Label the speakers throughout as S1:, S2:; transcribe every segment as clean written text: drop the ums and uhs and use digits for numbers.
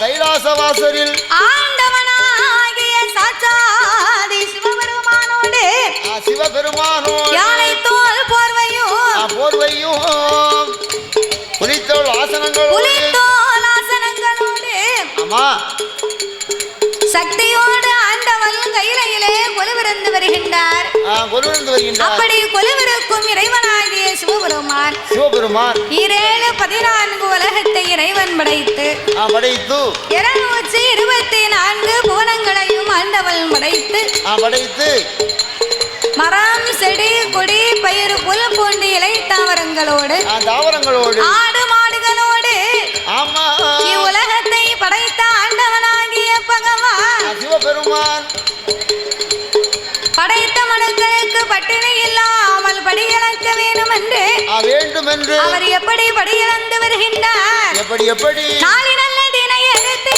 S1: கைலாசவாசலில்
S2: ஆண்டவனாகிய சாட்சாதி சிவபெருமானோடு யானை தோல் போர்வையும்
S1: புலித்தோல் ஆசனங்களோடு
S2: ஆமா சக்தியோடு ஆண்டவன் கையிலே கொலுவிருந்து வருகின்றார். அப்படி கொலுவிருக்கும் இறைவனாகிய சிவபெருமான் 714 உலகத்தை இறைவன் படைத்து 224 புவனங்களையும் ஆண்டவன் படைத்து மரம் செடி கொடி பயிர் புல் போன்ற இலை தாவரங்களோடு ஆடு மாடுகளோடு இவ்வுலகத்தை படைத்த ஆண்டவனாகிய பகவான்
S1: சிவபெருமான்
S2: படைத்த மனுக்களுக்கு பட்டினி இல்லாமல் படியிழக்க வேண்டும் என்று அவர் எப்படி படியிழந்து வருகின்றார்?
S1: எப்படி
S2: நாளை நல்ல தினை எடுத்து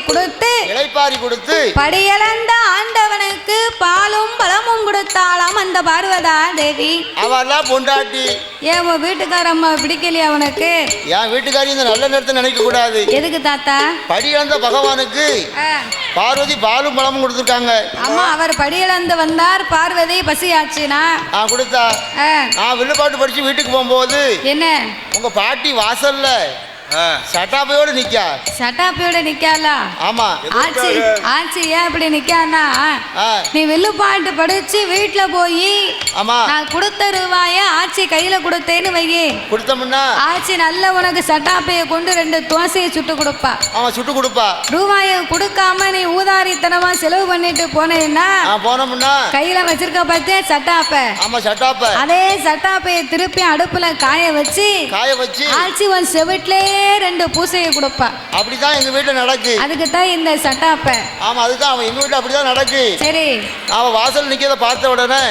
S1: கொடுத்து
S2: படியிழந்த ஆண்டவனுக்கு பாலும் பழமும் கொடுத்தாளாம் அந்த பார்வதா தேவி.
S1: அவெல்லாம் பொண்டாட்டி.
S2: ஏன் உன் வீட்டுக்காரம்மா பிடிக்கலையா அவனுக்கு?
S1: என் வீட்டுக்காரி இந்த நல்ல நேரத்தை நினைக்க கூடாது.
S2: எதுக்கு தாத்தா?
S1: படியிழந்த பகவானுக்கு பார்வதி பாலும் பழமும் கொடுத்துருக்காங்க.
S2: அம்மா அவர் படியிழந்து வந்தார், பார்வதி பசியாச்சுனா
S1: கொடுத்தா. நான் வில்லுப்பாட்டு படிச்சு வீட்டுக்கு போகும்போது என்ன உங்க பாட்டி வாசல்ல சட்டாப்பையோட நிக்கா.
S2: சட்டாப்பையோட நிக்காளா?
S1: ஆமா.
S2: ஆச்சி ஆச்சி ஏன் இப்படி நிக்கானா? நீ வில்லுப்பாட்டு படிச்சு வீட்டுல போய் நான் கொடுத்த ரூபாய ஆச்சி கையில கொடுத்தேன்னு வையே,
S1: கொடுத்தோம்னா
S2: ஆச்சி நல்ல உனக்கு சட்டாப்பைய கொண்டு 2 தோசையை சுட்டு கொடுப்பா.
S1: சுட்டு கொடுப்பா.
S2: ரூபாய கொடுக்காம நீ ஊதாரித்தனமா செலவு பண்ணிட்டு போனேன்னா
S1: போனோம்னா
S2: கையில வச்சிருக்க பார்த்தே சட்டாப்பை.
S1: ஆமா சட்டாப்பை.
S2: அதே சட்டாப்பைய திருப்பி அடுப்புல காய வச்சு ஆச்சி உன் செவிட்லே 2 பூசையை கொடுப்பா.
S1: அப்படிதான் எங்க வீட்டுல நடக்கு.
S2: அதுக்கு தான் இந்த சட்டாப்பை.
S1: ஆமா அதுதான் அவன் எங்க வீட்டுல அப்படிதான் நடக்கு.
S2: சரி.
S1: அவன் வாசல் நிக்கிறத பார்த்த உடனே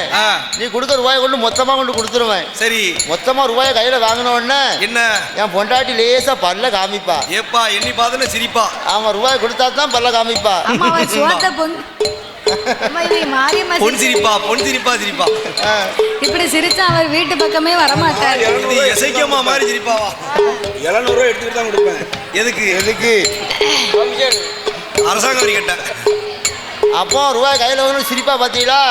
S1: நீ கொடுத்த ரூபாயை கொண்டு மொத்தமா கொண்டு கொடுத்துருவேன். சரி. மொத்தமா ரூபாயை கையில வாங்கின உடனே என்ன என் பொண்டாட்டி லேசா பல்ல காமிப்பா. ஏப்பா எண்ணி பார்த்தா சிரிப்பா. ஆமா ரூபாயை கொடுத்தா தான் பல்ல காமிப்பா.
S2: அம்மாவை சுவாத்த இப்படி சிரிச்சா அவர் வீட்டு பக்கமே வரமாட்டார்.
S1: அரசாங்கம் கேட்டேன். அப்போ ரூபாய் கையில வந்து சிரிப்பா பாத்தீங்களா?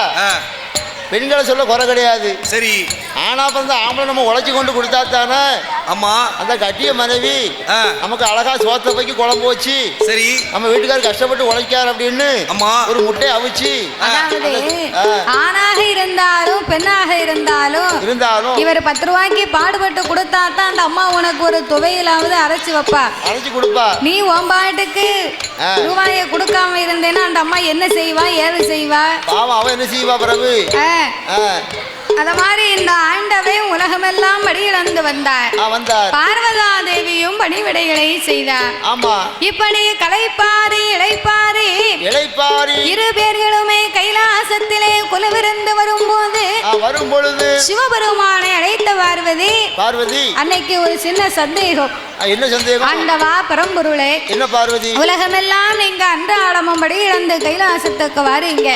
S1: பெண்களை சொல்ல குறை கிடையாது. சரி. ஆனா பிறந்த ஆம்பளை நம்ம உழைச்சி கொண்டு கொடுத்தா தானே அம்மா அந்த கட்டிய மனைவி நமக்கு அழகா சோத்த வைக்கி குழம்பு வச்சு சரி நம்ம வீட்டுக்காரர் கஷ்டப்பட்டு உழைக்கார் அப்படின்னு அம்மா ஒரு முட்டையை அவிச்சு.
S2: ஆணாக இருந்தாலும் பெண்ணாக இருந்தாலும் இவர் 10 ரூபாய்க்கு பாடுபட்டு கொடுத்தா தான் அந்த அம்மா உனக்கு ஒரு துவையிலாவது அரைச்சு வைப்பா, அரைச்சு கொடுப்பா. நீ ஓம்பாட்டுக்கு ரூபாயை கொடுக்காம இருந்தேன்னா அந்த அம்மா என்ன செய்வா ஏது செய்வா?
S1: பாவம் அவ என்ன செய்வா பிரபு?
S2: அத மாதிரி இந்த ஆண்டவே உலகமெல்லாம் படியிழந்து வந்தார். பார்வதா தேவியும் பணிவிடைகளை செய்தார். ஆமா. இப்படி களைப்பாரி இளைப்பாரி இரு பேர்களுமே கைலாசத்திலே குலவிருந்து வரும்போது சிவபெருமானை அழைத்த பார்வதி அன்னைக்கு ஒரு சின்ன சந்தேகம்.
S1: என்ன சந்தேகம்?
S2: ஆண்டவா பரம்பொருளே, என்ன பார்வதி, உலகமெல்லாம் நீங்க அன்றாடமும் படியிழந்து கைலாசத்துக்கு வரீங்க.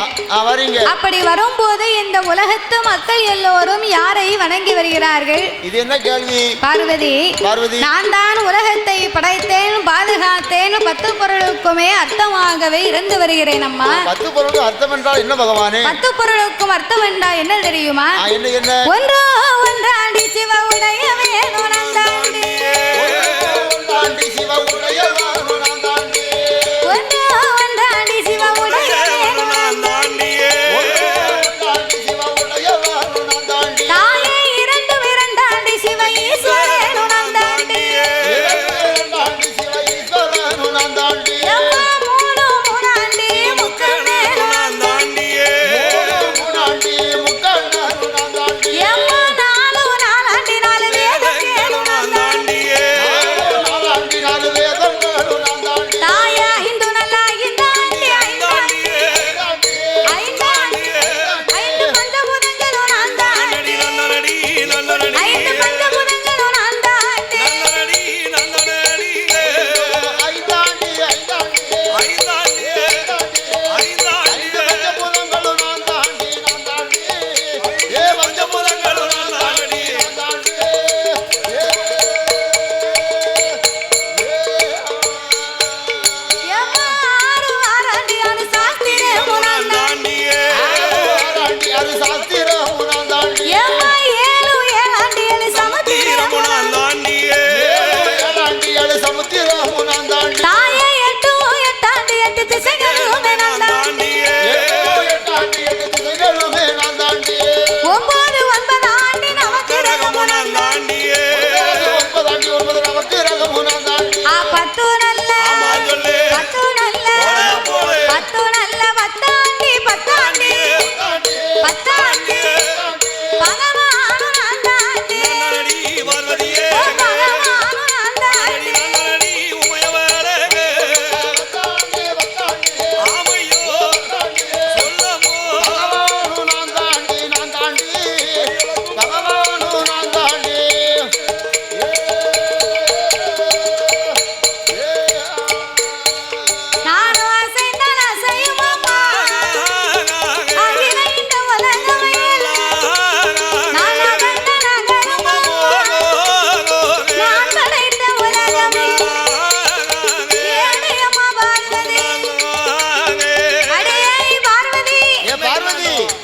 S2: அப்படி வரும்போது இந்த உலகத்து மக்கள் எல்லோரும் யாரை வணங்கி வருகிறார்கள்?
S1: இது என்ன கேள்வி?
S2: பார்வதி நான் தான் உலகத்தை படைத்தேன் பாதுகாத்தேன் 10 பொருளுக்குமே அர்த்தமாகவே இருந்து வருகிறேன் அம்மா.
S1: 10 பொருளுக்கு அர்த்தம் என்றால் என்ன பகவானே?
S2: 10 பொருளுக்கும் அர்த்தம் என்றால் என்ன தெரியுமா?
S1: என்ன?
S2: ஒன்றாண்டி சிவ உடையவே நுணந்தாண்டி ஒன்றாண்டி சிவ உடையவே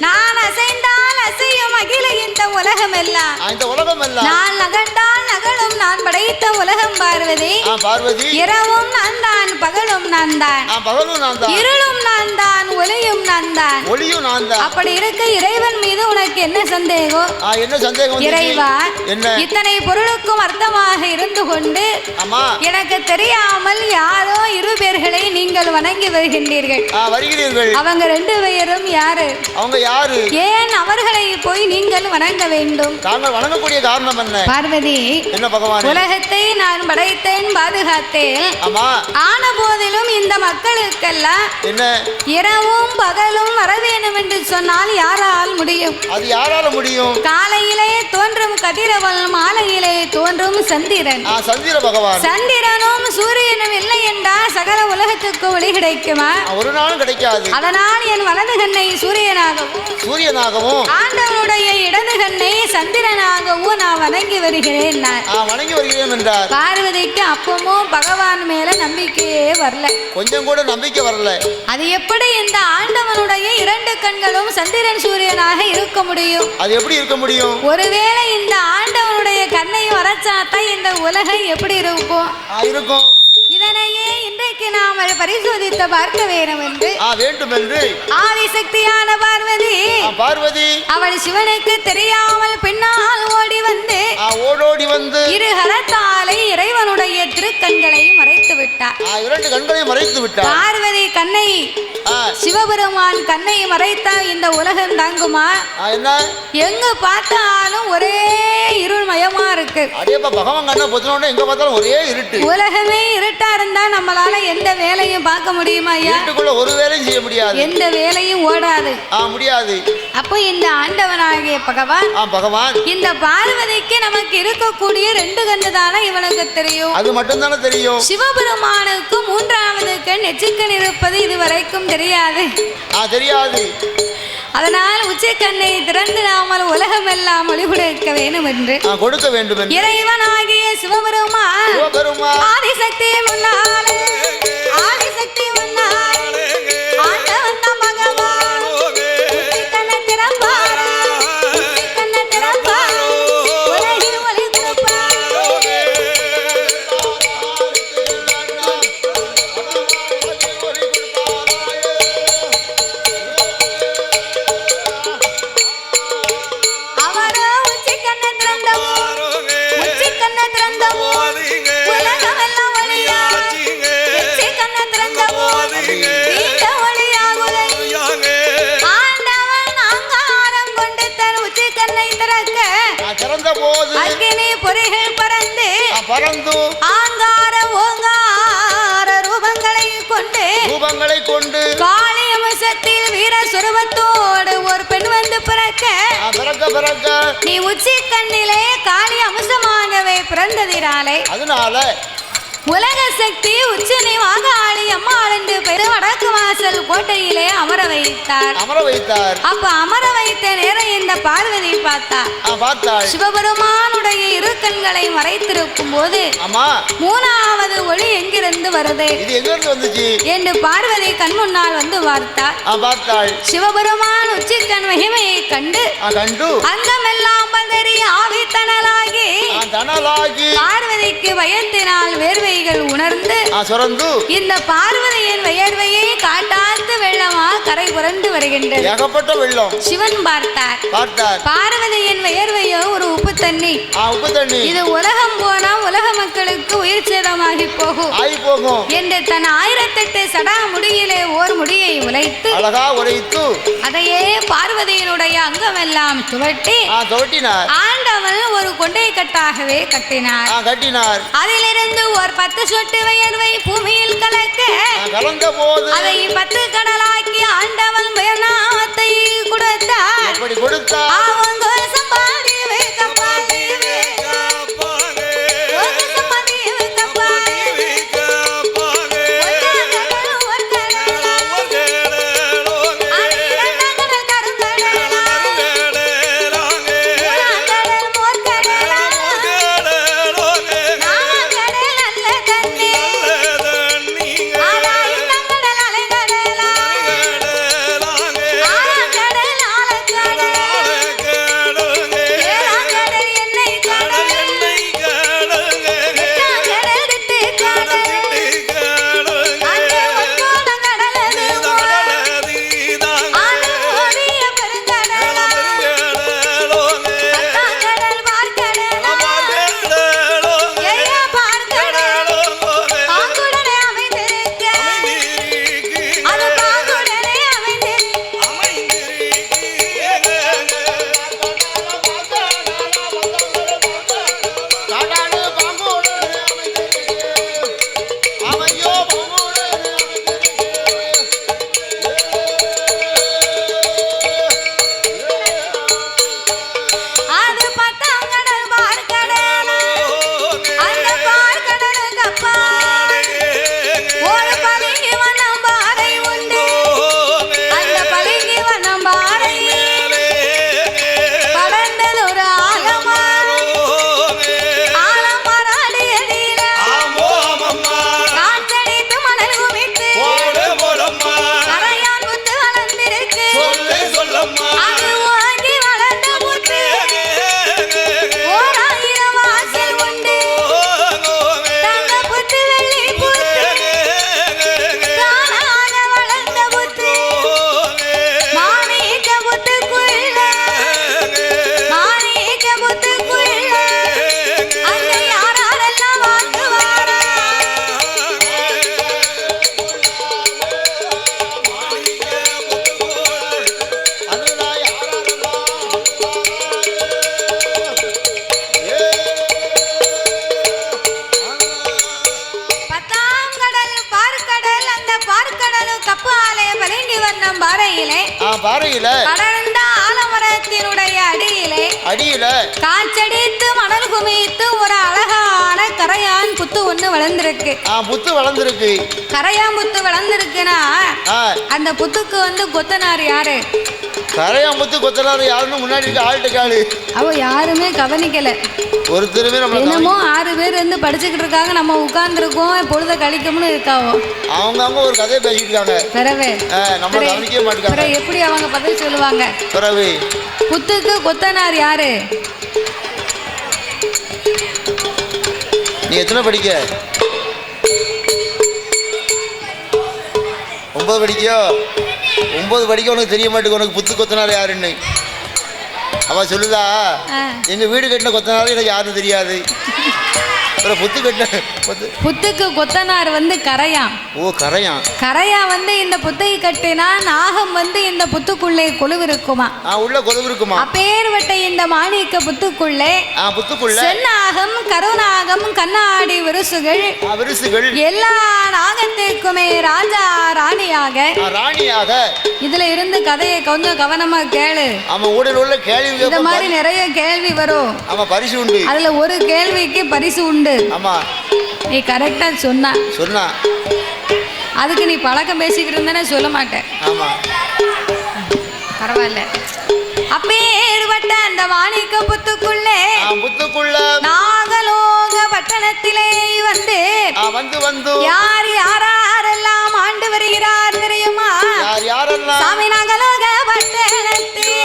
S2: நான் அசைந்தால் அசையும் அகில இந்த உலகம் எல்லாம் நான் நகர்ந்தால் நகலும் நான் படைத்த உலகம் பார்வதி இரவும் நான் தான் பகலும் நான் தான் இருளும் நான் தான் ஒளியும் நான் தான் அப்படி இருக்க இறைவன் மீது உனக்கு என்ன சந்தேகம் இறைவா இத்தனை பொருளுக்கும் அர்த்தமாக இருந்து கொண்டு எனக்கு தெரியாமல் யாரோ இரு பேர்களை நீங்கள் வணங்கி வருகின்றீர்கள் அவங்க ரெண்டு பேரும் யாரு ஏன் அவர்களை போய் நீங்கள் வணங்க வேண்டும்
S1: வணங்கக்கூடிய காரணம் என்ன
S2: பார்வதி
S1: என்ன பகவான்
S2: உலகத்தை நான் படைத்தேன் பாதுகாத்தேன் ஆன போதிலும் இந்த மக்களுக்கெல்லாம்
S1: என்ன
S2: இரவும் பகலும் வர வேண்டும் என்று சொன்னால் யாரால் முடியும்
S1: அது யாரால முடியும்
S2: காலையிலே தோன்றும் கதிரவன் மாலையிலே தோன்றும் சந்திரன்
S1: சந்திர பகவான்
S2: சந்திரனும் சூரியனும் இல்லை என்றால் சகல உலகத்துக்கு ஒளி கிடைக்குமா
S1: ஒரு நாளும் கிடைக்காது
S2: அதனால் என் வலது கண்ணை சூரியனாகவும் ஆண்டவனுடைய இடது கண்ணை சந்திரனாகவும் நான் வணங்கி வருகிறேன்
S1: என்றார்
S2: பார்வதிக்கு அப்பமும் பகவான் மேல நம்பிக்கையே வரல
S1: கொஞ்சம் கூட நம்பிக்கை வரல
S2: அது எப்படி இந்த ஆண்டவனுடைய இரண்டு கண்களும் சந்திரன் சூரியனாக இருக்க முடியும்
S1: அது எப்படி இருக்க முடியும்
S2: ஒருவேளை இந்த ஆண்டவனுடைய கண்ணை வரைச்சாத்தான் இந்த உலகம் எப்படி இருக்கும் இதனையே இன்றைக்கு நாம் பரிசோதித்து பார்க்க வேண்டும் என்று ஆதிசக்தியான பார்வதி அவள் சிவனுக்கு தெரியாமல் பின்னால் ஓடி வந்து இரு கரத்தாலே இறைவனுடைய திருக்கண்களை மறைத்து விட்டார்
S1: இரண்டு கண்களை மறைத்து விட்டார்
S2: பார்வதி கண்ணை சிவபெருமான் கண்ணை மறைத்தா இந்த உலகம் தாங்குமா எங்க பார்த்தாலும் ஒரே இருள்மயமா இருக்கு
S1: பகவான் கண்ணை பொத்தினோட எங்க பார்த்தாலும் ஒரே இருட்டு
S2: உலகமே இருட்டா இருந்தா நம்மளால எந்த வேலையும் பார்க்க முடியுமா ஐயா
S1: ஒரு வேலையும் செய்ய முடியாது
S2: எந்த வேலையும் ஓடாது
S1: முடியாது
S2: அப்போ இந்த ஆண்டவனாகிய பகவான் இந்த பார்வதிக்கு நமக்கு இருக்கக்கூடிய ரெண்டு கண்ணு தானே இவனுக்கு தெரியும்
S1: அது மட்டும் தானே தெரியும்
S2: சிவபெருமானுக்கு மூன்றாவது கண் எச்சிக்கண் இருப்பது இதுவரைக்கும் தெரியாது அதனால் உச்சிக்கண்ணை திறந்து நாமல் உலகம் எல்லாம் ஒளி கொடுக்க வேண்டும் என்று இறைவனாகிய சிவபெருமான் ஆதிசக்தி முன்னாலே ஆண்டவன் பகவான் உச்சிக்கண்ணை திறப்பாரா உலகில் ஒளி கொடுப்பார்
S1: பறந்து
S2: ஆங்கார ஓங்கார ரூபங்களை கொண்டு காளி அம்சத்தில் வீர சுரூபத்தோடு ஒரு பெண் வந்து பிறக்க நீ உச்சி கண்ணிலே காளி அம்சமாகவே பிறந்ததினாலே
S1: அதனால
S2: உலக சக்தி உச்சனை வாகாளி அம்மாள் என்று பெரு வடக்கு வாசல் கோட்டையிலே அமர வைத்தார் அப்ப அமர வைத்த நேரம் இந்த பார்வதி பார்த்தாள் சிவபெருமானுடைய இரு கண்களை மறைத்திருக்கும் போது மூணாவது ஒளி எங்கிருந்து வருது என்று பார்வதி கண் முன்னால் வந்து பார்த்தாள் சிவபெருமான் உச்சிக்கண் மகிமையை கண்டு அங்கமெல்லாம் பதறி ஆவி தணலாகி பார்வதிக்கு பயத்தினால் வேர்வை உணர்ந்து இந்த பார்வதியின் வியர்வையை காட்டாத்து வெள்ளமா கரை புரண்டு வருகின்றது
S1: ஏகப்பட்ட வெள்ளம்
S2: சிவன் பார்த்தார் பார்வதியின் வியர்வையோ ஒரு உப்பு தண்ணி இது உலகம் போனா உலக மக்களுக்கு உயிர் சேதமாகி போகும் என்று தன் 1008 சடா முடியிலே ஓர் முடியை உழைத்து அதையே பார்வதியினுடைய அங்கமெல்லாம் துவட்டினார் ஆண்டவன் ஒரு கொண்டை கட்டாகவே கட்டினார் அதிலிருந்து ஒரு 10 சொட்டு வியர்வை பூமியில் கலந்த போது அதை 10 கடலாக்கி ஆண்டவன் பயனாத்தை கொடுத்தார் அவங்க சம்பாதி அடியில காய்ச்சடித்து மணல் குமித்து ஒரு அழகான கரையான் புத்து ஒண்ணு வளர்ந்துருக்கு.
S1: புத்து வளர்ந்துருக்கு.
S2: கரையான் புத்து வளர்ந்துருக்குன்னா அந்த புத்துக்கு வந்து கொத்தனார் யாரு?
S1: கரையான் புத்து கொத்தனார் யாருன்னு முன்னாடி இருக்க ஆள்கிட்ட காலு.
S2: அவ யாருமே கவனிக்கல.
S1: ஒருத்தருமே
S2: என்னமோ 6 பேர் இருந்து படிச்சுக்கிட்டு இருக்காங்க, நம்ம உட்கார்ந்துருக்கோம் பொழுத கழிக்கணும்னு இருக்காவோ.
S1: அவங்க ஒரு கதையை பேசிட்டு இருக்காங்க.
S2: பிறவே
S1: நம்ம கவனிக்கவே மாட்டாங்க.
S2: எப்படி அவங்க பதில் சொல்லுவாங்க?
S1: பிறவே
S2: புத்துக்கு கொத்தனார் யாரு?
S1: நீ எத்தனை படிக்க? 9 படிக்கியோ? 9 படிக்க உனக்கு தெரிய மாட்டேங்குது உனக்கு புத்து கொத்தனார் யாருன்னு. அவ சொல்லுதா, எங்க வீடு கட்டின கொத்தனார் எனக்கு யாரும் தெரியாது.
S2: புத்துக்கு கொத்தனார் வந்து கரையான். கரையான் வந்து இந்த புத்தை கட்டினா நாகம் வந்து இந்த புத்துக்குள்ளே கொலுவிருக்குமா?
S1: உள்ள கொலுவிருக்குமா?
S2: அப்பேர்வட்ட இந்த மாணிக்க புத்துக்குள்ளே செந்நாகம் கருநாகம் கண்ணாடி விருசுகள் எல்லா நாகத்திற்குமே ராஜா ராணியாக இதுல இருந்து கதையை கொஞ்சம் கவனமா கேளு. இந்த மாதிரி நிறைய கேள்வி வரும். அதுல ஒரு கேள்விக்கு பரிசு உண்டு.
S1: ஆமா,
S2: நீ கரெக்டா சொன்னா அதுக்கு நீ பழக்கம் பேசிக்கிட்டு இருந்தானே சொல்ல மாட்டேன்.
S1: ஆமா,
S2: பரவாயில்ல. அப்பேர்வட்ட அந்த மாணிக்க புத்துக்குள்ளே நாகலோக பட்டணத்திலே வந்து யார் யாரெல்லாம் ஆண்டு வருகிறார் தெரியுமா? சாமி நாகலோக பட்டணத்தில்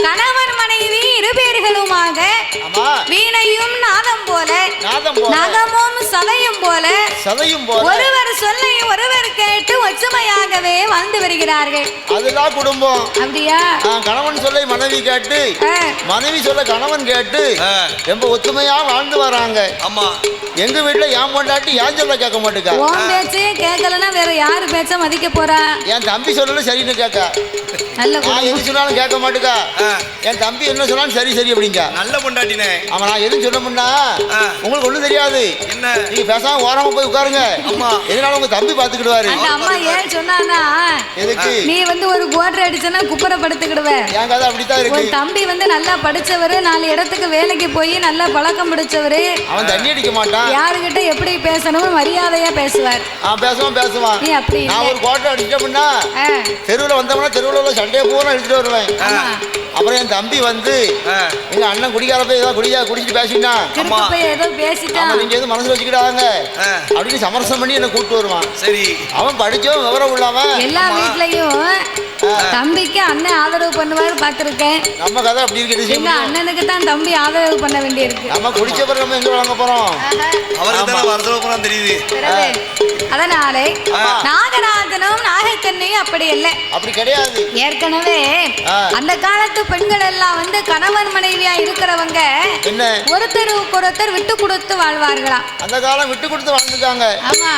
S2: கணவன் மனைவி 2 பேர்களுமாக வீணையும் நாதம் போல நகமும் சதையும் போல ஒருவர் சொல்லை ஒருவர் கேட்டு ஒற்றுமையாகவே வாழ்ந்து வருகிறார்கள்.
S1: அதுதான் குடும்பம்.
S2: அப்படியா?
S1: கணவன் சொல்லை மனைவி கேட்டு மனைவி சொல்ல கணவன் கேட்டு ரொம்ப ஒற்றுமையா வாழ்ந்து வராங்க. ஆமா, எங்க வீட்டுல என் பொண்டாட்டி ஏன் சொல்ல கேட்க மாட்டேங்க.
S2: உன் பேச்சு கேட்கலன்னா வேற யாரு பேச்ச மதிக்க போறா?
S1: என் தம்பி சொல்லல சரின்னு கேட்க. நான் எது சொன்னாலும் கேட்க மாட்டேங்க. என் தம்பி என்ன சொன்னாலும் சரி சரி அப்படிங்க. நல்ல பொண்டாட்டினே. அவன் நான் எதுவும் சொல்ல முன்னா உங்களுக்கு ஒண்ணும் தெரியாது. என்ன நீங்க பேசாம ஓரமா போய் உட்காருங்க. அம்மா எதனால உங்க தம்பி பாத்துக்கிடுவாரு.
S2: அம்மா ஏன் சொன்னானா, எதுக்கு நீ வந்து ஒரு கோட்டர் அடிச்சனா குப்பரை படுத்துக்கிடுவ.
S1: என் கதை அப்படித்தான் இருக்கு.
S2: உன் தம்பி வந்து நல்லா படிச்சவரு, 4 இடத்துக்கு வேலைக்கு போய் நல்லா பழக்கம் பிடிச்சவரு.
S1: அவன் தண்ணி அடிக்க மாட்டான்.
S2: யாருகிட்ட எப்படி பேசணும் மரியாதையா பேசுவார்.
S1: பேசுவான்.
S2: நீ அப்படி
S1: நான் ஒரு கோட்டர் அடிச்சோம்னா தெருவில் வந்தோம்னா தெருவில் சண்டையை பூரா எடுத்துட்டு வருவேன். அப்புறம் என் தம்பி வந்து எங்க அண்ணன் குடிக்காரப்ப ஏதோ குடிச்சிட்டு பேசிட்டான், நீங்க எதுவும் மனசுல வச்சுக்கிட்டாங்க அப்படின்னு சமரசம் பண்ணி என்ன கூப்பிட்டு வருவான். சரி, அவன் படிச்சவன் விவரம் உள்ளவன்.
S2: எல்லா வீட்லயும் தம்பிக்கு அண்ணன் ஆதரவு பண்ணுவாரு பாத்திருக்கேன்.
S1: நம்ம கதை அப்படி இருக்கு.
S2: எங்க அண்ணனுக்கு தான் தம்பி ஆதரவு பண்ண வேண்டி இருக்கு.
S1: நம்ம குடிச்ச பிறகு நம்ம எங்க வழங்க போறோம்? அவருக்கு தெரியுது.
S2: அதனாலே நாகராஜனும் நாகக்கண்ணையும் அப்படி இல்லை,
S1: அப்படி கிடையாது.
S2: ஏற்கனவே அந்த காலத்து பெண்கள் எல்லாம் வந்து கணவன் மனைவியா இருக்கிறவங்க என்ன ஒருத்தருக்கு ஒருத்தர் விட்டு கொடுத்து வாழ்வார்களாம்.
S1: அந்த காலம் விட்டு கொடுத்து வாழ்ந்துட்டாங்க.
S2: ஆமா,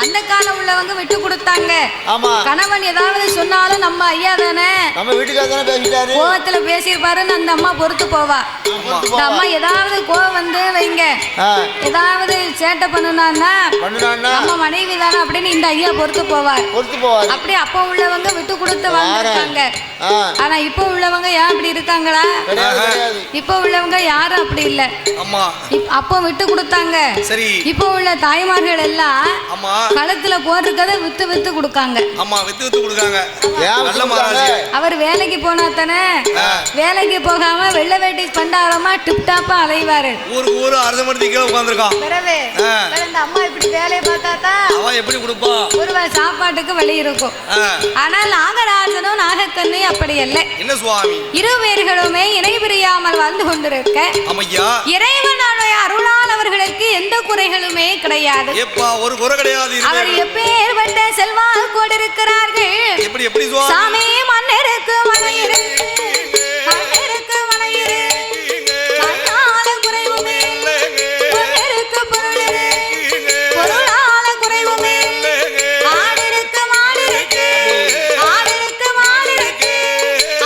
S2: அந்த காலம் உள்ளவங்க விட்டு கொடுத்தாங்க. ஆமா, கணவன் ஏதாவது சொன்னாலும் நம்ம ஐயா தானே, நம்ம வீட்டுக்கார தானே பேசிட்டாரு, கோவத்துல பேசியிருப்பாருன்னு அந்த அம்மா பொறுத்து போவா. இந்த அம்மா ஏதாவது கோவம் வந்து வைங்க, ஏதாவது சேட்டை பண்ணுனா நம்ம மனைவி தானே அப்படின்னு இந்த ஐயா பொறுத்து போவார். அப்படி அப்ப உள்ளவங்க விட்டு கொடுத்து வாழ்ந்துட்டாங்க. ஆனா இப்ப உள்ளவங்க ஏன் அப்படி இருக்காங்களா? இப்ப உள்ளவங்க யாரும் அப்படி இல்ல. அப்போ விட்டு கொடுத்தாங்க. இப்ப உள்ள தாய்மார்கள் எல்லாம் களத்துல போடுறத வித்து வித்து கொடுக்காங்க. அவர் வேலைக்கு போனா தானே, வேலைக்கு போகாம வெள்ளை வேட்டி பண்டாரமா டிப் டாப்பா அலைவாரு. ஊருக்கு ஊரு அரசமரத்துக்கு கீழே உட்கார்ந்திருக்கான். பிறகு இந்த அம்மா இப்படி வேலையை பார்த்தா அவன் எப்படி கொடுப்பா? ஒரு சாப்பாட்டுக்கு வழி இருக்கும். ஆனால் நாகராஜனும் நாகக்கண்ணையும் அப்படி இல்லை. என்ன சுவாமி, இருவேர்களுமே இணை பிரியாமல் வாழ்ந்து கொண்டிருக்க இறைவனுடைய அருளால் அவர்களுக்கு எந்த குறைகளுமே கிடையாது. ஒரு குறை கிடையாது. அவர் எப்பேற்பட்ட செல்வாக்கோடு இருக்கிறார்கள். சாமி மன்னருக்கு மனையிரு மன்னருக்கு மனையிரு மண்ணால குறைவுமே பொருளுக்கு பொருளரு பொருளால குறைவுமே ஆடிருக்கு மாடிருக்கு ஆடிருக்கு மாடிருக்கு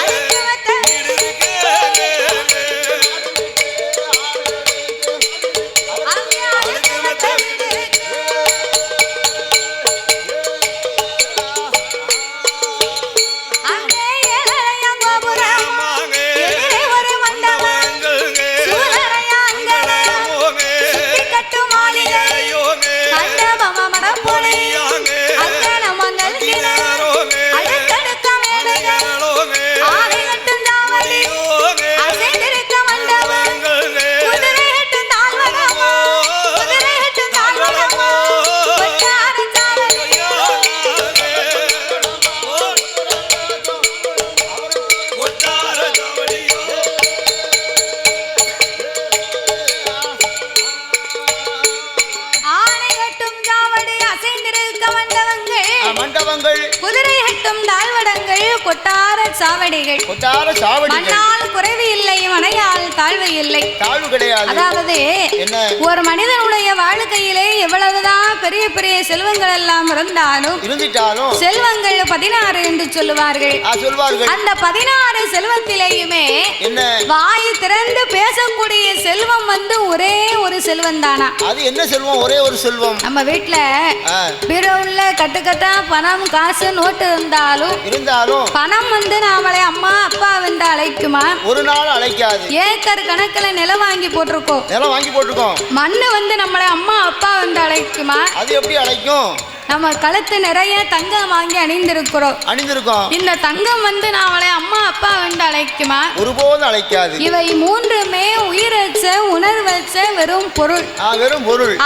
S2: அதுக்கு வத்த அங்கே அதுக்கு வத்த சாவடிகள் மண்ணால் குறைவு இல்லை, மனையால் தாழ்வு இல்லை. தாழ்வு கிடையாது. அதாவது ஒரு மனிதனுடைய வாழ்க்கையிலே எவ்வளவுதான் பெரிய பெரிய செல்வங்கள் எல்லாம் இருந்தாலும் செல்வங்கள் 16 என்று சொல்லுவார்கள். அந்த 16 செல்வத்திலேயுமே வாய் திறந்து பேசக்கூடிய செல்வம் வந்து ஒரே ஒரு செல்வம் தானா? அது என்ன செல்வம்? ஒரே ஒரு செல்வம். நம்ம வீட்டுல பீரோவுல கட்டுக்கட்டா பணம் காசு நோட்டு இருந்தாலும் பணம் வந்து நாமளே அம்மா அப்பா வந்து அழைக்குமா? ஒரு நாள் அழைக்காது. ஏக்கர் கணக்குல நிலம் வாங்கி போட்டிருக்கோம். மண்ணு வந்து நம்மளை அம்மா அப்பா வந்து அழைக்குமா? அது எப்படி அழைக்கும்? நம்ம கழுத்து நிறைய தங்கம் வாங்கி அணிந்திருக்கிறோம். இந்த தங்கம் வந்து நாமளை அம்மா அப்பா வந்து அழைக்குமா? ஒருபோதும் அழைக்காது. இவை மூன்றுமே உயிரச்ச உணர்வச்ச வெறும் பொருள்.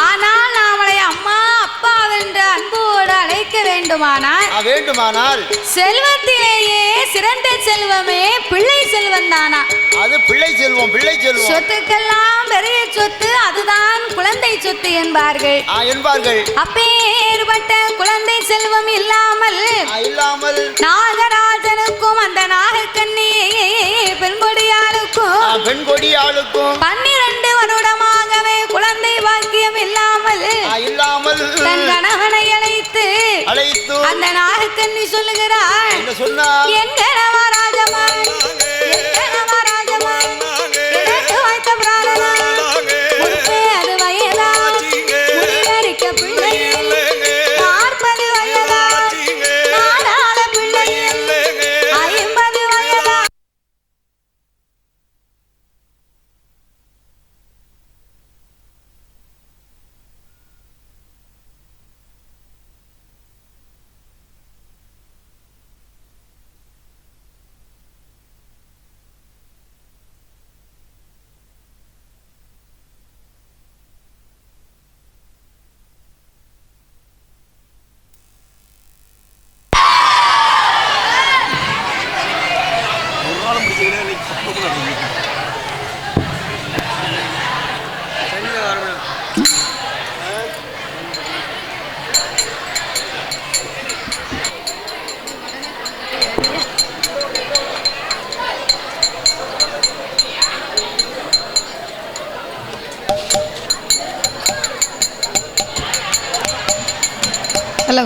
S2: ஆனால் நாமளை அம்மா அப்பா என்று அன்போடு அழைக்க வேண்டுமானால் செல்வத்திலேயே சிறந்த செல்வமே பிள்ளை செல்வம் தானா? அது பிள்ளை செல்வம். சொத்துக்கெல்லாம் பெரிய சொத்து அதுதான் குழந்தை சொத்து என்பார்கள். அப்பேற்பட்ட குழந்தை செல்வம் இல்லாமல் நாகராஜனுக்கும் அந்த நாகக்கண்ணி பெண்கொடியாளுக்கும் 12 வருடமாகவே குழந்தை பாக்கியம் இல்லாமல் தன் கணவனை அழைத்து அந்த நாகக்கண்ணி சொல்லுகிறாள், என் கணவா ராஜமா எனக்கு வைத்த பிராணனா அது வயதா முடிவரிக்க பிள்ளை 40 வயதா நாடாள பிள்ளை 50 வயதா. ஹலோ.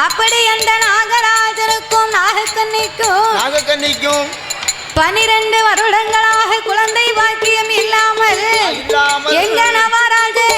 S2: அப்படி அந்த நாகராஜனுக்கும்
S1: நாகக்கன்னிக்கும்
S2: 12 வருடங்களாக குழந்தை பாக்கியம் இல்லாமல் எங்க நவராஜே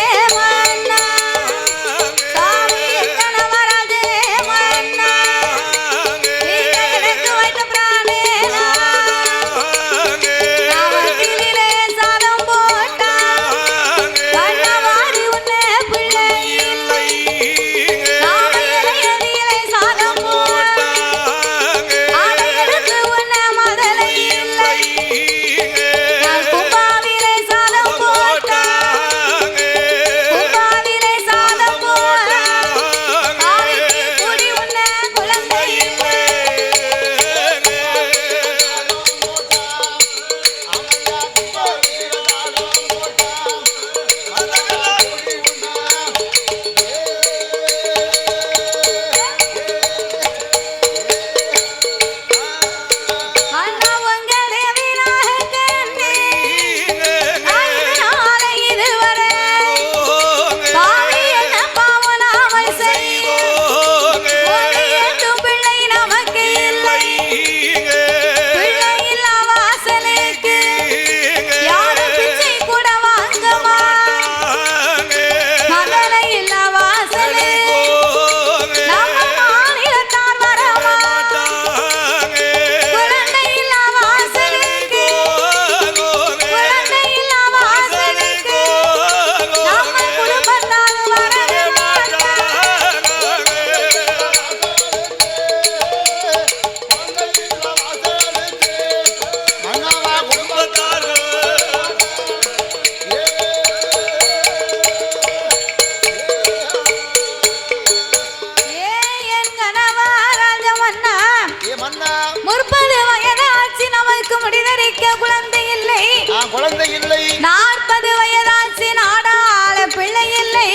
S1: குழந்தை இல்லை
S2: 40 வயதாச்சு நாடாள பிள்ளை இல்லை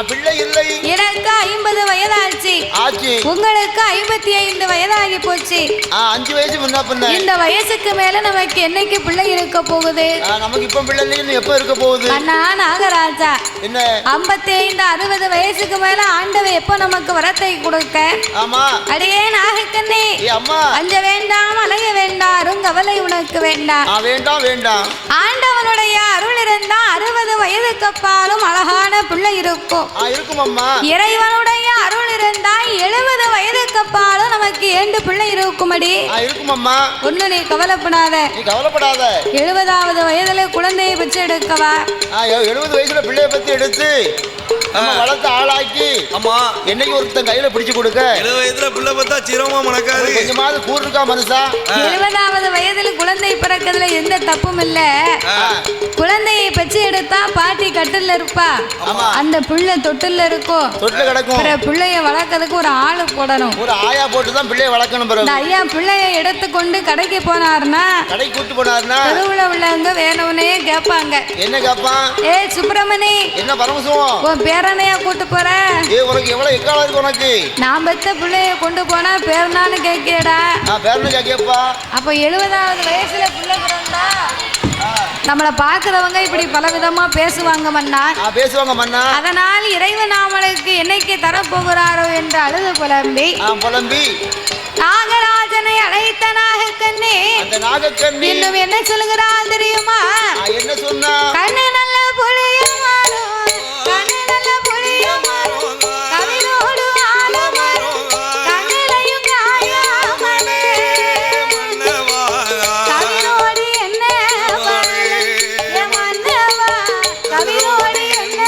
S1: பிள்ளை இல்லை
S2: எனக்கு 50 வயதாச்சு
S1: ஆச்சு
S2: உங்களுக்கு 55 வயதாகி போச்சு
S1: 5 வயசு முன்ன பின்ன
S2: இந்த வயசுக்கு மேல நமக்கு என்னைக்கு பிள்ளை இருக்க போகுது
S1: நமக்கு இப்ப பிள்ளை இல்லைன்னு எப்ப இருக்க போகுது
S2: அண்ணா நாகராஜா
S1: என்ன
S2: 55 60 வயசுக்கு மேல ஆண்டவன் எப்ப நமக்கு வரத்தை கொடுக்க
S1: ஆமா
S2: அடியே நாகக்கண்ணே
S1: அம்மா
S2: அஞ்ச வேண்டாம் அலைய வேண்டாம் கவலை உனக்கு வேண்டாம்
S1: வேண்டாம் வேண்டாம்
S2: ஆண்டவனுடைய அருள் இருந்தா 60 வயதுக்கு அப்பாலும் அழகான பிள்ளை இருக்கும்
S1: இருக்கும் அம்மா
S2: இறைவனுடைய அருள் இருந்தா 70 வயதுக்கு அப்பாலும் நமக்கு 2 பிள்ளை இருக்குமடி
S1: இருக்கும் அம்மா
S2: ஒண்ணு நீ கவலைப்படாத 70வது வயதுல குழந்தையை பெற்று எடுக்கவா
S1: 70 வயசுல பிள்ளைய பத்தி எடுத்து வளர்த்து ஆளாக்கி அம்மா என்னைக்கு ஒருத்தன் கையில பிடிச்சு கொடுக்க
S3: 70 வயதுல பிள்ளை பார்த்தா சிரமமா மணக்காது
S1: கொஞ்சமாவது கூர் இருக்கா மனுஷா
S2: 70வது வயதுல குழந்தை பிறக்கிறதுல எந்த தப்பும் இல்ல குழந்தையை பெற்று எடுத்தா பாட்டி கட்டில இருப்பா அந்த பிள்ளை தொட்டில இருக்கும்
S1: தொட்டில கிடக்கும்
S2: பிள்ளைய வளர்க்கறதுக்கு ஒரு ஆளு போடணும்
S1: ஒரு ஆயா போட்டு தான் பிள்ளைய வளர்க்கணும் பிறகு
S2: ஐயா பிள்ளைய எடுத்துக்கொண்டு கடைக்கு போனாருன்னா
S1: கடைக்கு கூட்டு போனாருன்னா
S2: தெருவுல உள்ளவங்க வேணும்னே கேட்பாங்க
S1: என்ன கேட்பான்
S2: சுப்பிரமணி
S1: என்ன பரமசிவம்
S2: உன் பேரனையா கூட்டு போற
S1: உனக்கு எவ்வளவு எக்காலம் இருக்கு உனக்கு
S2: நான் பெத்த பிள்ளைய கொண்டு போனா பேரனான்னு கேட்கடா
S1: பேரனு கேட்கப்பா
S2: அப்ப 70வது வயசுல பிள்ளை பிறந்தா நம்மளை பார்க்கிறவங்க இப்படி பலவிதமா பேசுவாங்க மன்னா அதனால் இறைவன் நாமளுக்கு என்னைக்கு தரப்போகிறாரோ என்று அழுது புலம்பி நாகராஜனை அழைத்த நாகக்கண்ணே இன்னும் என்ன சொல்கிறாள் தெரியுமா
S1: என்ன சொன்னா
S2: கண்ணு நல்ல புளிய மாறும் கண்ணு நல்ல புளிய மாறும் கவிரோடு ஆலமரம் கண்ணிலையும் காயாமலே கவிரோடு என்ன மன்னவா கவிரோடு என்ன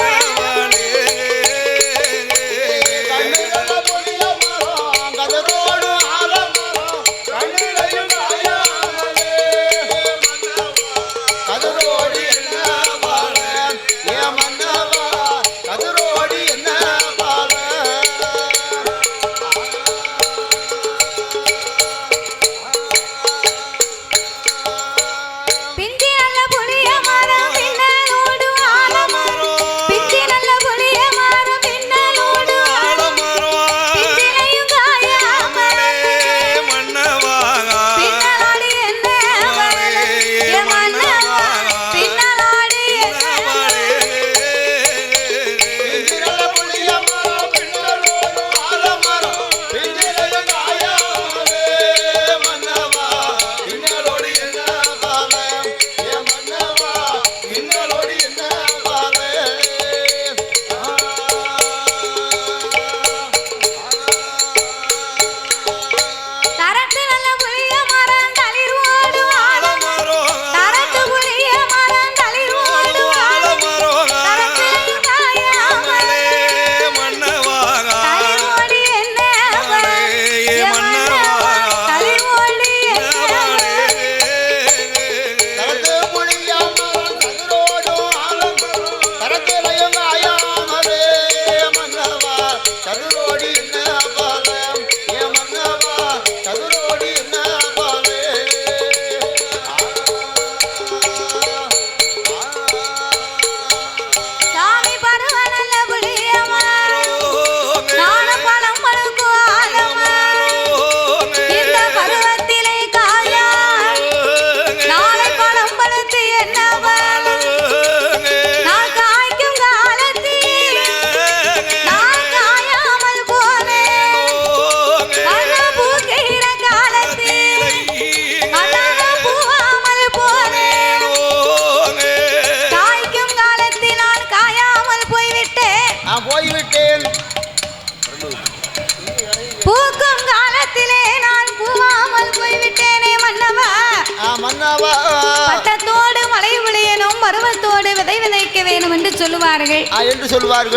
S2: வேணும் என்று சொல்லுவார்கள்.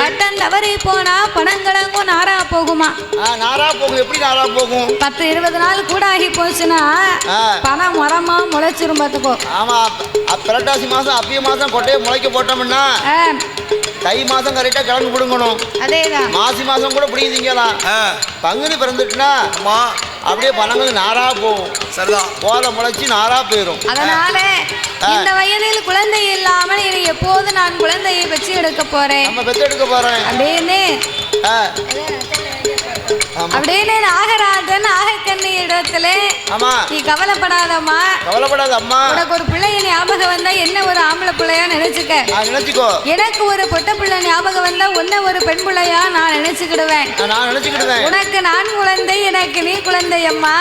S2: பட்டம் தவறி போனா பணங்களங்கும் நாரா போகுமா?
S1: நாரா போகும். எப்படி நாரா போகும்?
S2: 10-20 நாள் கூட ஆகி போச்சுன்னா பணம் மரமா முளைச்சிரும் பார்த்துக்கோ.
S1: ஆமா, புரட்டாசி மாசம் அப்பிய மாசம் கொட்டையை முளைக்க போட்டோம்னா தை மாசம் கரெக்டா கிழங்கு பிடுங்கணும்.
S2: அதேதான்.
S1: மாசி மாசம் கூட பிடிங்கிக்கலாம். பங்குனி பிறந்துட்டுனா அப்படியே பணங்கள் நாரா போகும். சரிதான், போத முளைச்சி நாரா போயிடும்.
S2: அதனால இந்த வயதில் குழந்தை இல்லாமல் இனி எப்போது நான் குழந்தையை பெற்று எடுக்க போறேன்,
S1: நம்ம பெற்று எடுக்க போறேன்
S2: அப்படின்னு நாகராஜன் நாகக்கண்ணி இடத்துல நீ கவலைப்படாதம்மா,
S1: கவலைப்படாதம்மா,
S2: உனக்கு ஒரு பிள்ளை ஞாபகம் வந்தா என்ன ஒரு ஆம்பளை பிள்ளையா நினைச்சுக்கோ. எனக்கு ஒரு பொட்ட பிள்ளை ஞாபகம் வந்தா ஒன்ன ஒரு பெண் பிள்ளையா நான் நினைச்சுக்கிடுவேன். உனக்கு நான் குழந்தை, எனக்கு நீ குழந்தை அம்மா.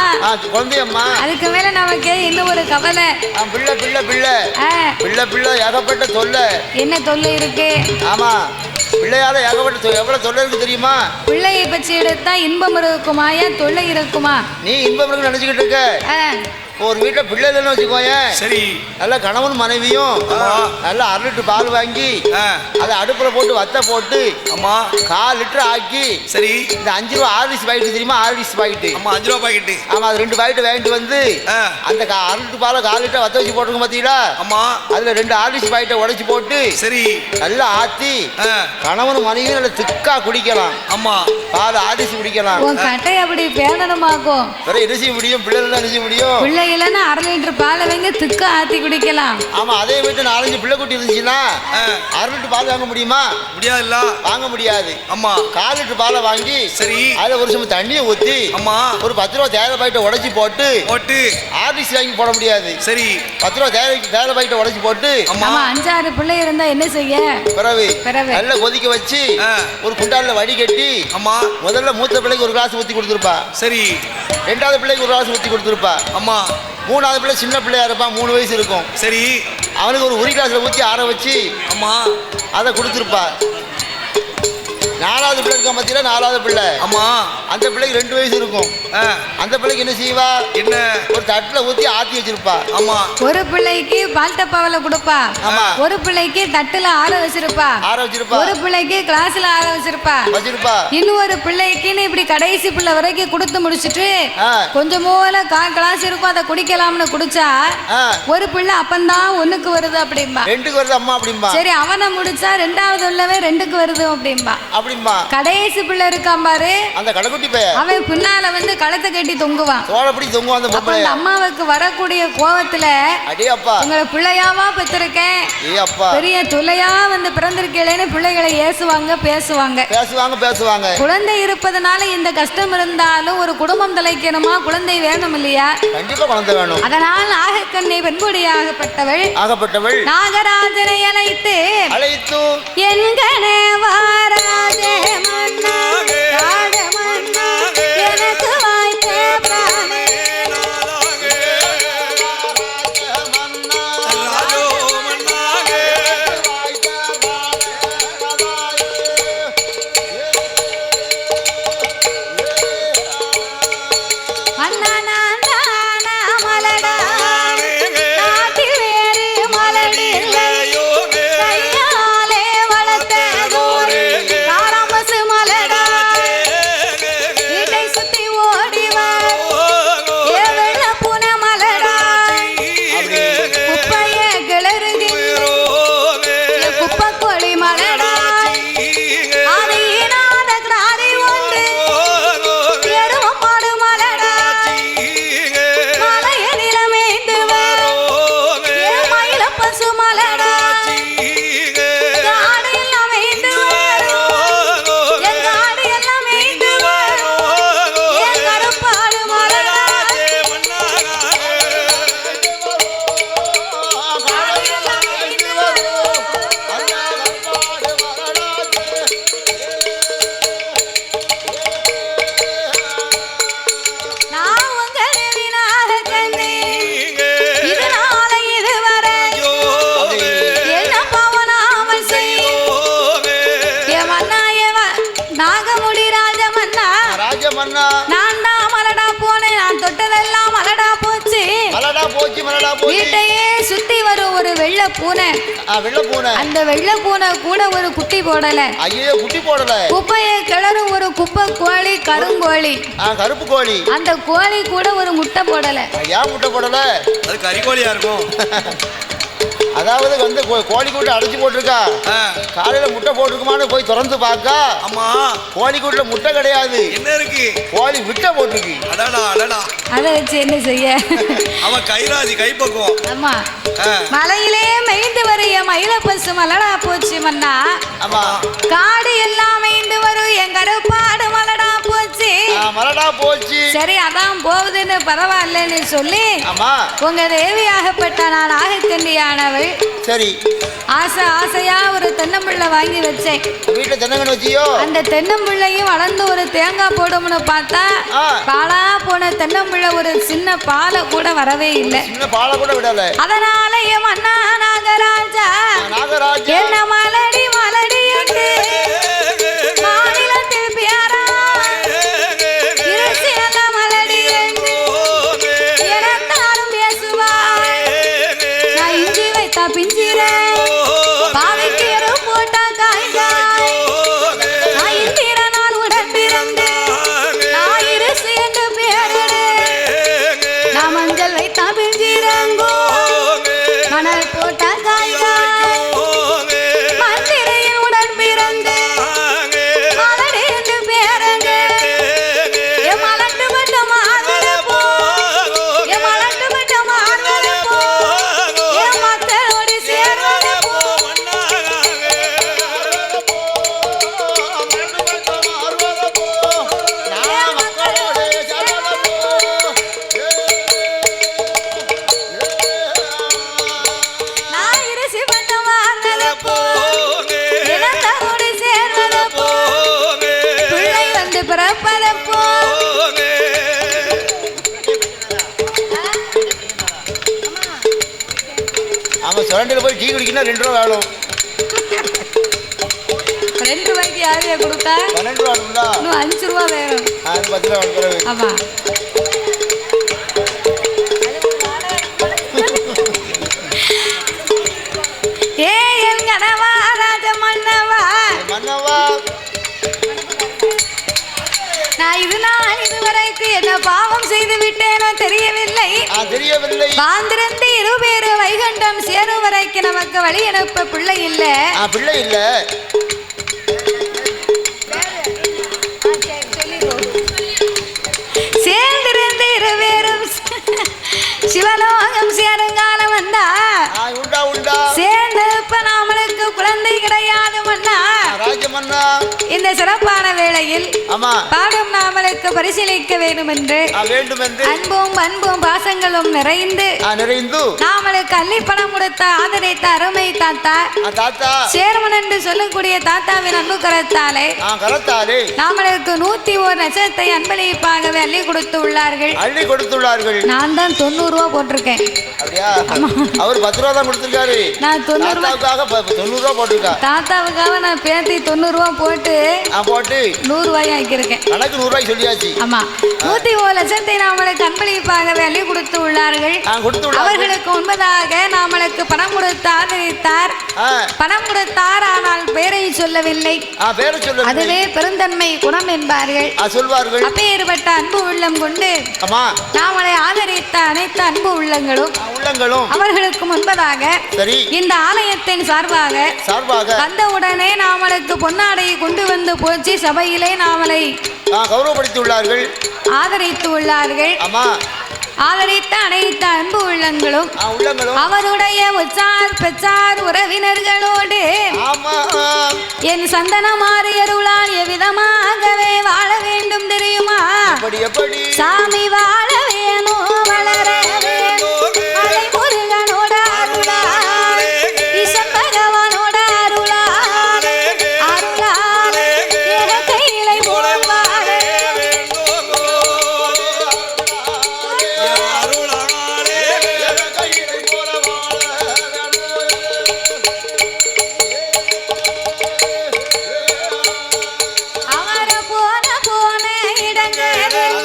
S1: குழந்தையம்மா,
S2: அதுக்கு மேல நமக்கு இன்னும் ஒரு கவலை.
S1: பிள்ளை பிள்ளை பிள்ளை பிள்ளை பிள்ளை ஏகப்பட்ட தொல்லை.
S2: என்ன தொல்லை இருக்கு?
S1: ஆமா, பிள்ளையால ஏகப்பட்ட எவ்வளவு தொல்லை இருக்கு தெரியுமா?
S2: பிள்ளையை பற்றி எடுத்தா இன்பம் இருக்குமா, ஏன் தொல்லை இருக்குமா?
S1: நீ இன்பம் இருக்குன்னு நினைச்சுக்கிட்டு இருக்க. ஒரு வீட்டுல பிள்ளை இல்லைன்னு வச்சுக்கோங்க, சரி, நல்ல கணவன் மனைவியும் நல்ல 1/2 லிட்டர் பால் வாங்கி அதை அடுப்புல போட்டு வத்த போட்டு 1/4 லிட்டர் ஆக்கி, சரி, இந்த 5 ரூபா ஆர்லிஸ் பாக்கெட் தெரியுமா? ஆர்லிஸ் பாக்கெட். ஆமா, 5 ரூபா பாக்கெட். ஆமா, அது 2 பாக்கெட் வாங்கிட்டு வந்து அந்த 1/2 லிட்டர் பாலை 1/4 லிட்டர் வத்த வச்சு போட்டுருங்க பாத்தீங்களா? ஆமா, அதுல 2 ஆர்லிஸ் பாக்கெட்டை உடைச்சு போட்டு, சரி, நல்லா ஆத்தி கணவன் மனைவியும் நல்ல திக்கா குடிக்கலாம். ஆமா, பால் ஆர்லிஸ் குடிக்கலாம்.
S2: கட்டை அப்படி பேனமாக்கும்.
S1: வேற என்ன செய்ய முடியும்? பிள்ளை என்ன செய்ய முடியும்?
S2: இல்லைன்னா 1/2 லிட்டர் பாலை வாங்கி திக்கா ஆத்தி குடிக்கலாம்.
S1: ஆமா, அதே வீட்டு 4-5 பிள்ளை குட்டி இருந்துச்சுன்னா 1/2 லிட்டர் பால் வாங்க முடியுமா? முடியாதுல்ல, வாங்க முடியாது. ஆமா, 1/4 லிட்டர் பாலை வாங்கி, சரி, அதுல ஒரு சம தண்ணியை ஊத்தி, ஆமா, ஒரு 10 ரூபா தேயிலை பாக்கெட்டை உடைச்சு போட்டு ஆர்லிஸ் வாங்கி போட முடியாது. சரி, 10 ரூபா தேயிலை பாக்கெட்டை உடைச்சு போட்டு,
S2: ஆமா, 5-6 பிள்ளை இருந்தா என்ன செய்ய? பிறகு
S1: நல்லா கொதிக்க வச்சு ஒரு குண்டால வடிகட்டி, ஆமா, முதல்ல மூத்த பிள்ளைக்கு ஒரு கிளாஸ் ஊத்தி கொடுத்துருப்பா. சரி, 2வது பிள்ளைக்கு ஒரு கிளாஸ் ஊத்தி கொடுத்துருப்பா. ஆமா, 3வது பிள்ளை சின்ன பிள்ளையா இருப்பான், 3 வயசு இருக்கும். சரி, அவனுக்கு ஒரு கிளாஸ்ல ஊற்றி ஆற வச்சு, ஆமா, அதை கொடுத்துருப்பா. 4வது பிள்ளை இருக்க மத்தியில 4வது பிள்ளை. ஆமா, அந்த பிள்ளைக்கு 2 வயசு இருக்கும். அந்த பிள்ளைக்கு என்ன செய்வா? என்ன, ஒரு தட்டுல ஊத்தி ஆத்தி வச்சிருப்பா. ஆமா,
S2: ஒரு பிள்ளைக்கு பால் டப்பாவில கொடுப்பா. ஆமா, ஒரு பிள்ளைக்கு தட்டுல ஆற வச்சிருப்பா. ஒரு பிள்ளைக்கு கிளாஸ்ல ஆற வச்சிருப்பா. இன்னொரு பிள்ளைக்குன்னு இப்படி கடைசி பிள்ளை வரைக்கும் கொடுத்து முடிச்சிட்டு கொஞ்சம் மூல கிளாஸ் இருக்கும், அதை குடிக்கலாம்னு குடிச்சா ஒரு பிள்ளை அப்பந்தான் 1க்கு வருது அப்படிம்பா.
S1: 2க்கு வருது அம்மா அப்படிம்பா.
S2: சரி, அவனை முடிச்சா 2வது உள்ளவே 2க்கு வருது அப்படிம்பா. கடைசி பிள்ளை இருக்கான் பாரு, அந்த கடைக்குட்டி பையன், அவன் பின்னால வந்து கழுத்தை கட்டி தொங்குவான். தோளப்படி தொங்குவான். அந்த பொம்பளை அம்மாவுக்கு வரக்கூடிய கோவத்துல, அடே அப்பா, உங்களை பிள்ளையாவா பெற்றிருக்கேன், ஏ அப்பா, பெரிய துளையா வந்து பிறந்திருக்கேன்னு பிள்ளைகளை ஏசுவாங்க, பேசுவாங்க. குழந்தை இருப்பதனால இந்த கஷ்டம் இருந்தாலும் ஒரு குடும்பம் தலைக்கணுமா? குழந்தை வேணும் இல்லையா? கண்டிப்பா குழந்தை வேணும். அதனால் நாகக்கண்ணை பெண்குடியாகப்பட்டவள் நாகராஜனை அழைத்து என்கனே வாராஜே மன்னாகே மன்னாகே எனக்கு வாய்த்தே பிராணே நாதாகே ராஜோ மன்னாகே வாய்த்தே பிராணே அண்ணா மலடா நாட்டில் வேறு மலடில்லையோ கையாலே வளர்த்ததோரே காரமசு மலடா வீட்டை சுத்தி ஓடிவா ஏ வெள்ள பூன மலடா குப்பைய கிளறுகின்றோ குப்பை கோழி மலடா அதை ஈனாத கிராரி ஒன்று எருவம் மாடு மலடா மலைய நிலமேந்து ஏ மயில பசு மலடா காடு எல்லாம் மேய்ந்து எங்க ஆடு எல்லாம் மேய்ந்து ஏ கருப்பாடு மலடா நான் உங்க தேவினாக கண்ணே இதனால இதுவரை என்ன பாவனாமல் செய்யும் ஏ மன்னா நாகமுடி ராஜமன்னா
S1: ராஜமன்னா,
S2: நான் தான் மலடா போனேன், நான் தொட்டதெல்லாம் மலடா போச்சு.
S1: மலடா போச்சு
S2: வீட்டையே சுத்தி வரும் ஒரு வெள்ளை பூனை.
S1: வெள்ளை பூனை.
S2: அந்த வெள்ளை பூனை கூட ஒரு குட்டி போடல.
S1: ஐயோ குட்டி போடல.
S2: குப்பையை கிளறும் ஒரு குப்பை கோழி, கருங்கோழி.
S1: கருப்பு கோழி.
S2: அந்த கோழி கூட ஒரு முட்டை போடல.
S1: ஏன் முட்டை போடல?
S3: அது கறிக்கோழியா இருக்கும்.
S1: அதாவது வந்து கோழி கூட்டு அடைச்சு போட்டிருக்கா. காலையில முட்டை போட்டிருக்குமான்னு போய் திறந்து பார்க்கா.
S3: ஆமா,
S1: கோழி கூட்டுல முட்டை கிடையாது.
S3: என்ன இருக்கு?
S1: கோழி விட்ட போட்டிருக்கு.
S2: அதை வச்சு என்ன செய்ய?
S3: அவன் கைராசி கைப்பக்குவம்.
S2: ஆமா, மலையிலே மெய்ந்து வரைய மயில பசு மலடா போச்சு மன்னா.
S1: ஆமா,
S2: காடு எல்லாம் மெய்ந்து வரும் என் கருப்பாடு மலடா போச்சு.
S1: மலடா போச்சு.
S2: சரி, அதான் போகுதுன்னு பரவாயில்லன்னு சொல்லி உங்க தேவியாகப்பட்ட நான் நாகக்கண்டியானவள். சரி, ஆசை ஆசையா ஒரு தென்னம்பிள்ளை வாங்கி வச்சேன். வீட்டுல தென்னங்கன்னு வச்சியோ? அந்த தென்னம்பிள்ளையும் வளர்ந்து ஒரு தேங்காய் போடும்னு பார்த்தா பாலா போன தென்னம்பிள்ளை ஒரு சின்ன பாலை கூட வரவே இல்லை. சின்ன பாலை கூட விடல. அதனால என் மன்னா நாகராஜா என்ன மலடி மலடி என்று மாநிலத்தில் பியாரா மலடி என்று எனத்தாரும் பேசுவார். நான் இஞ்சி வைத்தா பிஞ்சிரேன், பாவைக்கீரை போட்டா காய்காய். நான் இந்திர நான் உடன் பிறந்து நான் இருசு என்று பேரடு. நான் மஞ்சள் வைத்தா பிஞ்சிரங்கோ, மணல் போட்டா காய்காய். மந்திரையின் உடன் பிறந்து மலடி என்று பேரங்க. மலட்டு பட்ட மார்வல போ, மலட்டு பட்ட மார்வல போ, மக்களோடு சேர்வல போ. நான் இருசி பட்ட மார்வல போ, இனத்தோடு சேர்வல போ, பிள்ளை வந்து பிறப்பத போ.
S1: அவன் சுரண்டில் போய் டீ குடிக்கணும் 2 ரூபா வேணும்.
S2: 2 ரூபாய்க்கு யாரையா கொடுத்தா?
S1: 12 ரூபா.
S2: இன்னும் 5 ரூபா வேணும்.
S1: 10 ரூபா வேணும்.
S2: ஆமா, ஏ என் கனவா ராஜ மன்னவா
S1: மன்னவா,
S2: நான் இதுவரைக்கும் என்ன பாவம் செய்து விட்டேனோ தெரியவில்லை. வாழ்ந்திருந்து இருவேறு வைகுண்டம் சேரும் வரைக்கும் நமக்கு வழி அனுப்ப பிள்ளை இல்ல.
S1: பிள்ளை இல்ல.
S2: சேர்ந்திருந்து இருவேறும் சிவலோகம் சேருங்காலம் வந்தா சேர்ந்து இப்ப நம்மளுக்கு குழந்தை கிடையாது மன்னா. இந்த சிறப்பான வேளையில் பாடும் நாமளுக்கு பரிசீலிக்க வேண்டும் என்று அன்பும் பண்பும் பாசங்களும் நிறைந்து நாமளுக்கு அள்ளி பணம் கொடுத்த ஆதரித்த அருமை தாத்தா சேர்மன் என்று சொல்லக்கூடிய தாத்தாவின் அன்பு கரத்தாலே நாமளுக்கு 101 லட்சத்தை அன்பளிப்பாகவே அள்ளி கொடுத்து உள்ளார்கள். நான் தான் 90 ரூபா போட்டிருக்கேன்.
S1: அவர் 10 ரூபா தான் கொடுத்திருக்காரு.
S2: நான் 90
S1: ரூபா போட்டிருக்கா.
S2: தாத்தாவுக்காக நான் பேத்தி 90 ரூபா போட்டு 100 ரூபாய் ஆக்கியிருக்கேன்.
S1: கணக்கு 100 ரூபாய் சொல்லியாச்சு.
S2: ஆமா, 101 லட்சத்தை நாமளுக்கு அன்பளிப்பாகவே அள்ளி கொடுத்து உள்ளார்கள். அவர்களுக்கு முன்பதாக நாமளுக்கு பணம் கொடுத்து ஆதரித்தார். பணம் கொடுத்தார், ஆனால் பெயரை சொல்லவில்லை. அதுவே பெருந்தன்மை குணம் என்பார்கள். அப்பேற்பட்ட அன்பு உள்ளம் கொண்டு நாமளை ஆதரித்த அனைத்து அன்பு உள்ளங்களும் அவர்களுக்கு முன்பதாக இந்த ஆலயத்தின் சார்பாக வந்தவுடனே நாமளுக்கு பொன்னாடையை கொண்டு வந்து போச்சு சபையிலே நாமளை
S1: கௌரவப்படுத்தி உள்ளார்கள்,
S2: ஆதரித்து உள்ளார்கள். ஆதரித்த அனைத்து அன்பு உள்ளங்களும் அவருடைய உச்சார் பெற்றார் உறவினர்களோடு என் சந்தனமாறு அருளால் எவ்விதமாகவே வாழ வேண்டும் தெரியுமா? சாமி வாழ வேணும், வளர வேணும், மலை முருகனோட அருளால், ஈசன் பகவானோட அருளால், கையிலை போல் வாழ போன இடங்களில்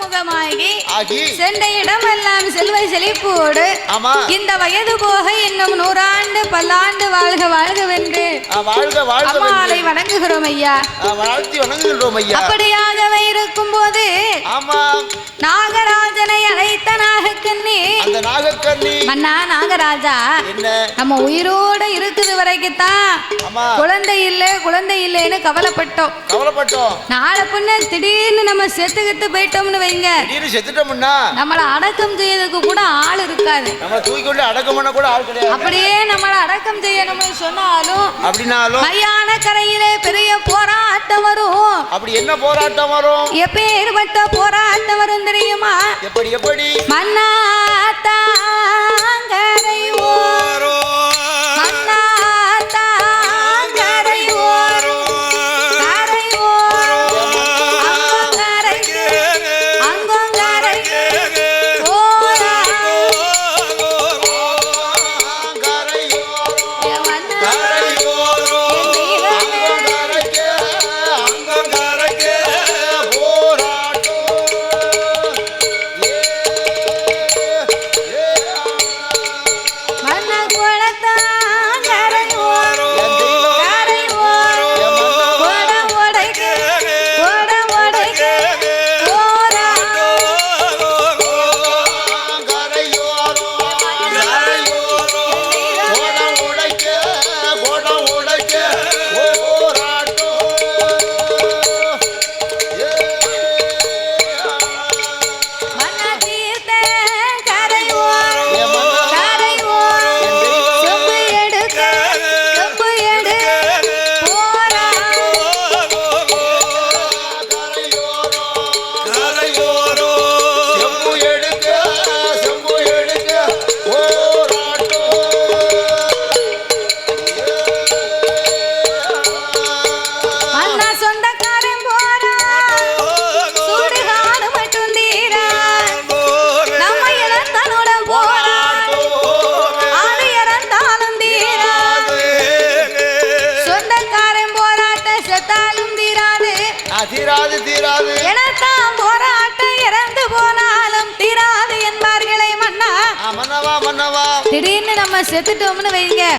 S2: முகமாகி சென்ற இடமெல்லாம் செல்வ செழிப்போடு இந்த வயது போக இன்னும் 100 ஆண்டு பல்லாண்டு வாழ்க வாழ்கவென்று அம்மாளை வணங்குகிறோம் ஐயா. அப்படியாகவே இருக்கும் போது நாகராஜனை அழைத்த நாகக்கண்ணி மன்னா நாகராஜா நம்ம உயிரோட இருக்குது வரைக்கும் தான் குழந்தை இல்லைன்னு கவலைப்பட்டோம். நாளை பின்ன திடீர்னு நம்ம செத்துக்கிட்டு போயிட்டோம்னு வைங்க, நம்மள அடக்கம் செய்யறதுக்கு கூட ஆள் இருக்காது. அப்படியே நம்மள அடக்கம் செய்யணும்னு சொன்னாலும் மயான கரையிலே பெரிய போராட்டம் வரும்.
S1: அப்படி என்ன போராட்டம் வரும்?
S2: எப்பேற்பட்ட போராட்டம் வரும் தெரியுமா?
S1: எப்படி
S2: மன்னா தாங்கரை ஓரோ மன்னா தாங்கரை ஓரோ கரை ஓரோ அங்கங்கரை ஓரா
S1: கரை தீராது
S2: எனத்தாம் போராட்டம் இறந்து போனாலும் தீராது என்பார்களே மன்னா.
S1: மன்னவா
S2: திடீர்னு நம்ம செத்துட்டோம்னு வைங்க,